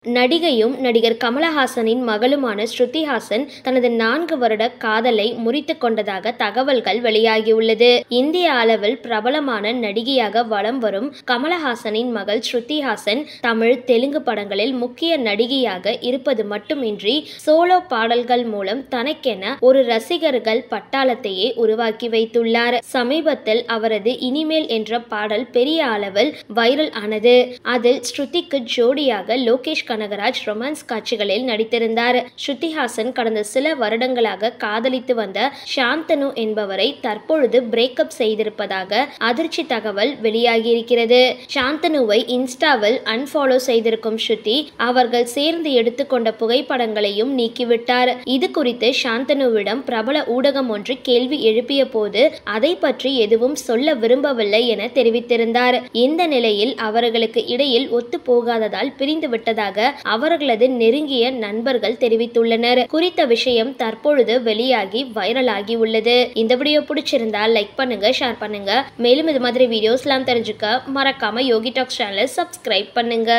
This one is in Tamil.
நடிகையும் நடிகர் கமலஹாசனின் மகளுமான ஸ்ருதி ஹாசன் தனது 4 வருட காதலை முறித்துக் கொண்டதாக தகவல்கள் வெளியாகியுள்ளது. இந்திய அளவில் பிரபலமான நடிகையாக வலம் வரும் கமலஹாசனின் மகள் ஸ்ருதி ஹாசன் தமிழ், தெலுங்கு படங்களில் முக்கிய நடிகையாக இருப்பது மட்டுமின்றி சோலோ பாடல்கள் மூலம் தனக்கென ஒரு ரசிகர்கள் பட்டாளத்தையே உருவாக்கி வைத்துள்ளார். சமீபத்தில் அவரது இனிமேல் என்ற பாடல் பெரிய அளவில் வைரல் ஆனது. அதில் ஸ்ருதிக்கு ஜோடியாக லோகேஷ் கனகராஜ் ரொமான்ஸ் காட்சிகளில் நடித்திருந்தார். ஸ்ருதி ஹாசன் கடந்த சில வருடங்களாக காதலித்து வந்த சாந்தனு என்பவரை தற்பொழுது பிரேக்கப் செய்திருப்பதாக அதிர்ச்சி தகவல் வெளியாகியிருக்கிறது. சாந்தனுவை இன்ஸ்டாவில் அன்ஃபாலோ செய்திருக்கும் ஸ்ருதி அவர்கள் சேர்ந்து எடுத்துக்கொண்ட புகைப்படங்களையும் நீக்கிவிட்டார். இது குறித்து சாந்தனுவிடம் பிரபல ஊடகம் ஒன்று கேள்வி எழுப்பிய போது அதை பற்றி எதுவும் சொல்ல விரும்பவில்லை என தெரிவித்திருந்தார். இந்த நிலையில் அவர்களுக்கு இடையில் ஒத்து போகாததால் பிரிந்து விட்டதாக அவர்களது நெருங்கிய நண்பர்கள் தெரிவித்துள்ளனர். குறித்த விஷயம் தற்பொழுது வெளியாகி வைரலாகி உள்ளது. இந்த வீடியோ பிடிச்சிருந்தா லைக் பண்ணுங்க, ஷேர் பண்ணுங்க. மேலும் இது மாதிரி வீடியோஸ்லாம் தெரிஞ்சுக்க மறக்காம யோகி டாக்ஸ் சேனலை சப்ஸ்கிரைப் பண்ணுங்க.